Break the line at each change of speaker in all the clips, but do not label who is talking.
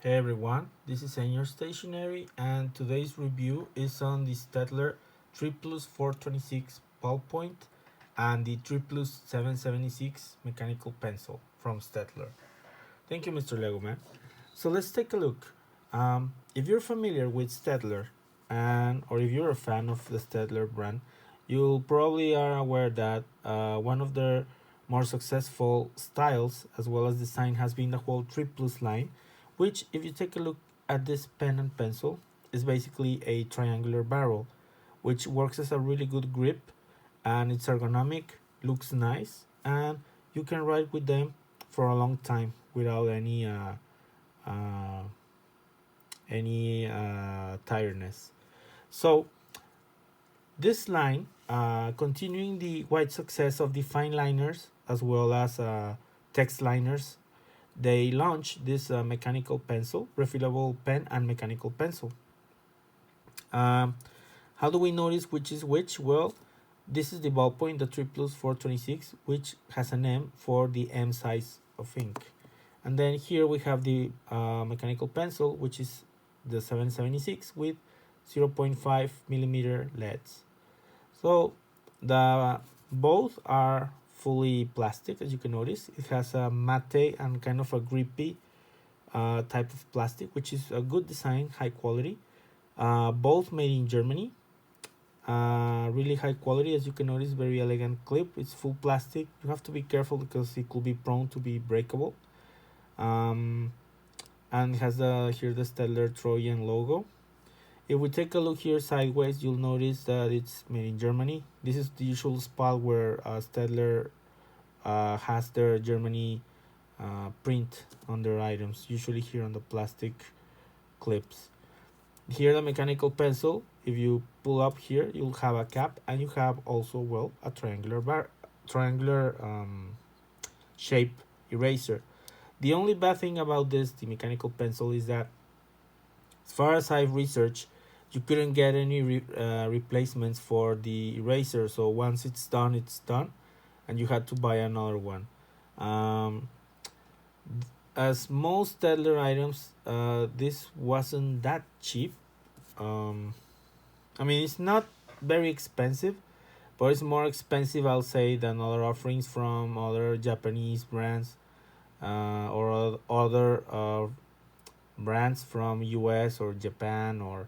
Hey everyone, this is Senior Stationery and today's review is on the Staedtler Triplus 426 Ballpoint and the Triplus 776 mechanical pencil from Staedtler. Thank you, Mr. Legoman. So let's take a look. If you're familiar with Staedtler and or if you're a fan of the Staedtler brand, you probably are aware that one of their more successful styles as well as design has been the whole Triplus line, which if you take a look at this pen and pencil is basically a triangular barrel, which works as a really good grip and it's ergonomic, looks nice, and you can write with them for a long time without uh, any tiredness. So this line, continuing the wide success of the fine liners as well as text liners, they launched this mechanical pencil, refillable pen and mechanical pencil. Um, how do we notice which is which? Well, this is the ballpoint, the Triplus 426, which has an M for the M size of ink. And then here we have the mechanical pencil, which is the 776 with 0.5 millimeter LEDs. So the both are fully plastic, as you can notice. It has a matte and kind of a grippy type of plastic, which is a good design, high quality. Both made in Germany. Really high quality, as you can notice, very elegant clip. It's full plastic. You have to be careful because it could be prone to be breakable. Um, and it has here the Staedtler Trojan logo. If we take a look here sideways, you'll notice that it's made in Germany. This is the usual spot where Staedtler has their Germany print on their items, usually here on the plastic clips. Here the mechanical pencil, if you pull up here, you'll have a cap and you have also, well, a triangular shape eraser. The only bad thing about the mechanical pencil, is that as far as I've researched, you couldn't get any replacements for the eraser. So once it's done, and you had to buy another one. Um, as most Staedtler items, this wasn't that cheap. Um, I mean, it's not very expensive, but it's more expensive, I'll say, than other offerings from other Japanese brands or other brands from US or Japan or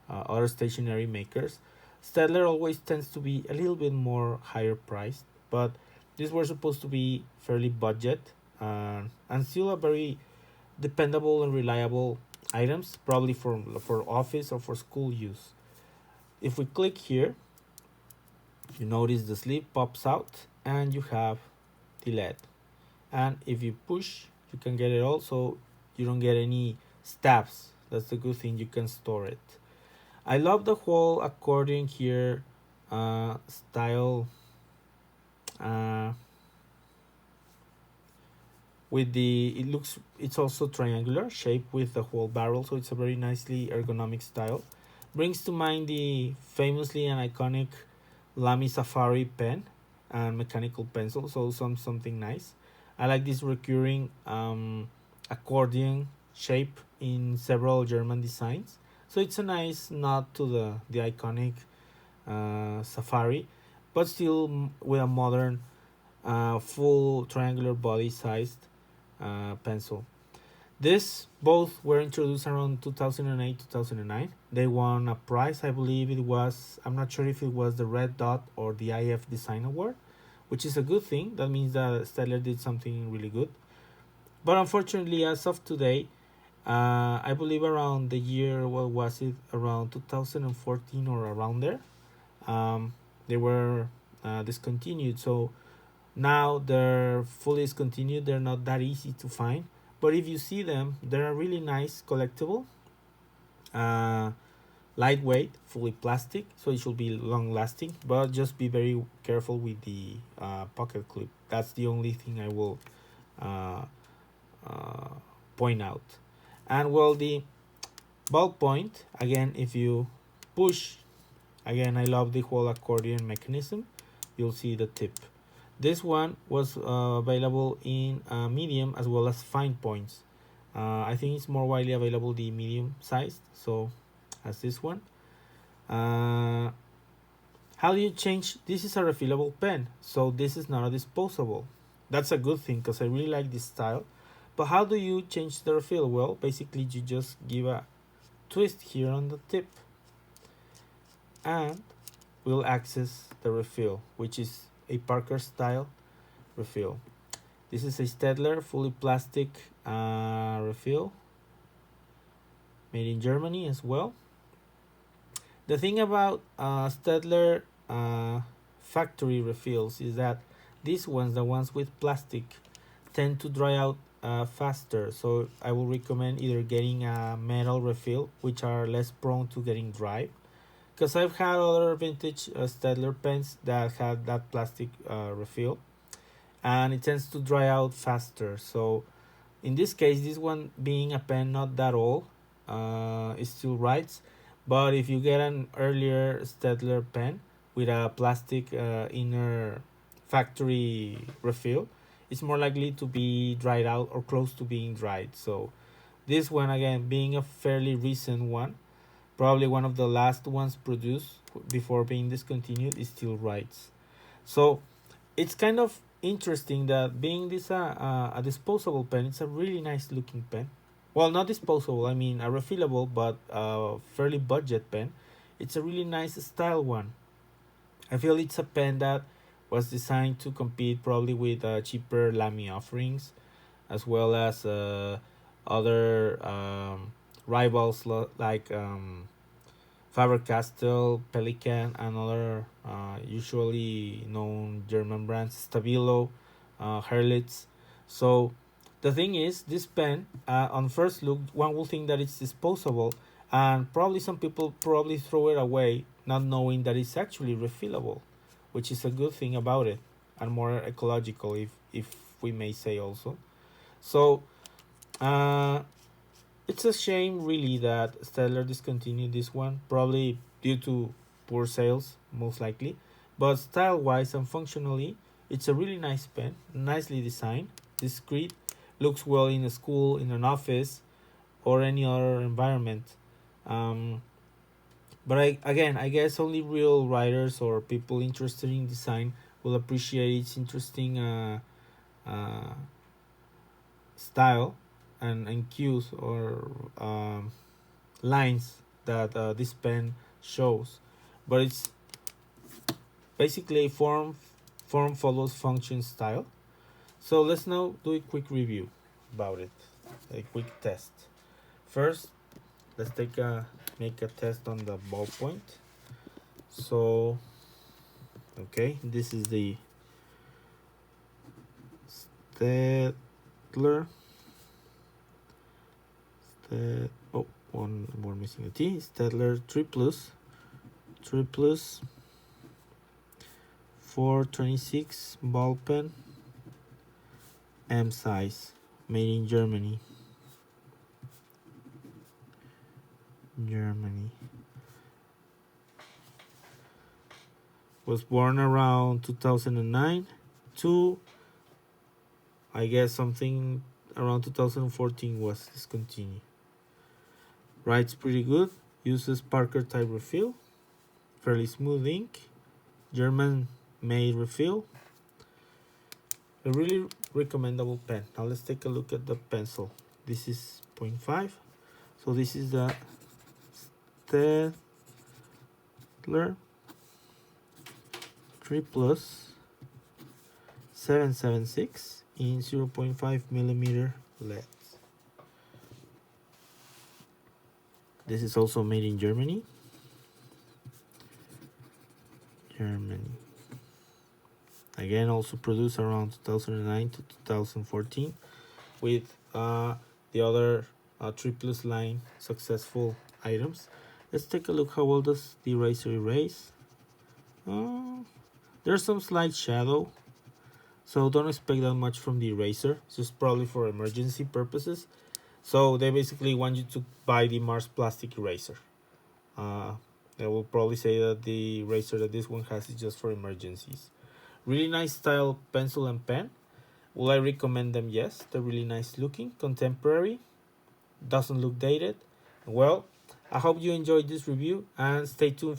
other stationery makers. Staedtler always tends to be a little bit more higher priced, but these were supposed to be fairly budget and still a very dependable and reliable items, probably for office or for school use. If we click here, you notice the sleeve pops out and you have the LED. And if you push, you can get it all, so you don't get any stabs. That's the good thing, you can store it. I love the whole accordion here style uh, with it's also triangular shape with the whole barrel, so it's a very nicely ergonomic style. Brings to mind the famously and iconic Lamy Safari pen and mechanical pencil, so something nice. I like this recurring accordion shape in several German designs, so it's a nice nod to the iconic Safari, but still with a modern full triangular body sized pencil. This both were introduced around 2008 2009. They won a prize, I believe it was, I'm not sure if it was the Red Dot or the IF Design Award, which is a good thing. That means that Staedtler did something really good. But unfortunately, as of today, I believe around the year, what was it, around 2014 or around there, they were discontinued. So now they're fully discontinued. They're not that easy to find. But if you see them, they're a really nice collectible. Uh, Lightweight, fully plastic, so it should be long lasting. But just be very careful with the pocket clip. That's the only thing I will uh, uh, point out. And well, the ballpoint, again, if you push, again, I love the whole accordion mechanism. You'll see the tip. This one was available in medium as well as fine points. I think it's more widely available the medium sized, so as this one. Uh, how do you change? This is a refillable pen, so this is not a disposable. That's a good thing because I really like this style. But how do you change the refill? Well, basically you just give a twist here on the tip and we'll access the refill, which is a Parker style refill. This is a Staedtler fully plastic refill made in Germany as well. The thing about Staedtler factory refills is that these ones, the ones with plastic, tend to dry out faster. So I will recommend either getting a metal refill, which are less prone to getting dry. Because I've had other vintage Staedtler pens that had that plastic refill, and it tends to dry out faster. So in this case, this one being a pen not that old, it still writes. But if you get an earlier Staedtler pen with a plastic inner factory refill, it's more likely to be dried out or close to being dried. So this one, again, being a fairly recent one, probably one of the last ones produced before being discontinued, it still writes. So it's kind of interesting that being this a disposable pen, it's a really nice looking pen. Well, not disposable, I mean a refillable, but fairly budget pen. It's a really nice style one. I feel it's a pen that was designed to compete probably with cheaper Lamy offerings, as well as other rivals like Faber-Castell, Pelikan, and other usually known German brands, Stabilo, Herlitz. So the thing is, this pen, on first look, one will think that it's disposable, and probably some people probably throw it away, not knowing that it's actually refillable, which is a good thing about it, and more ecological, if we may say also. So uh, it's a shame, really, that Staedtler discontinued this one, probably due to poor sales, most likely. But style-wise and functionally, it's a really nice pen, nicely designed, discreet, looks well in a school, in an office, or any other environment. Um, I guess only real writers or people interested in design will appreciate its interesting uh, style and cues or lines that this pen shows. But it's basically a form follows function style. So let's now do a quick review about it, a quick test. First, let's make a test on the ballpoint. So okay, this is the Staedtler. Oh, one more missing a T. Staedtler Triplus. 426 ball pen, M size, made in Germany. Was born around 2009 to, I guess, something around 2014 was discontinued. Writes pretty good, uses Parker type refill, fairly smooth ink, German made refill. A really recommendable pen. Now let's take a look at the pencil. This is 0.5. So this is the Staedtler Triplus 776 in 0.5 millimeter lead. This is also made in Germany. Again, also produced around 2009 to 2014 with the other Triplus line successful items. Let's take a look how well does the eraser erase. There's some slight shadow, so don't expect that much from the eraser. It's just probably for emergency purposes. So they basically want you to buy the Mars plastic eraser. They will probably say that the eraser that this one has is just for emergencies. Really nice style pencil and pen. Will I recommend them? Yes, they're really nice looking, contemporary. doesn't look dated. Well, I hope you enjoyed this review and stay tuned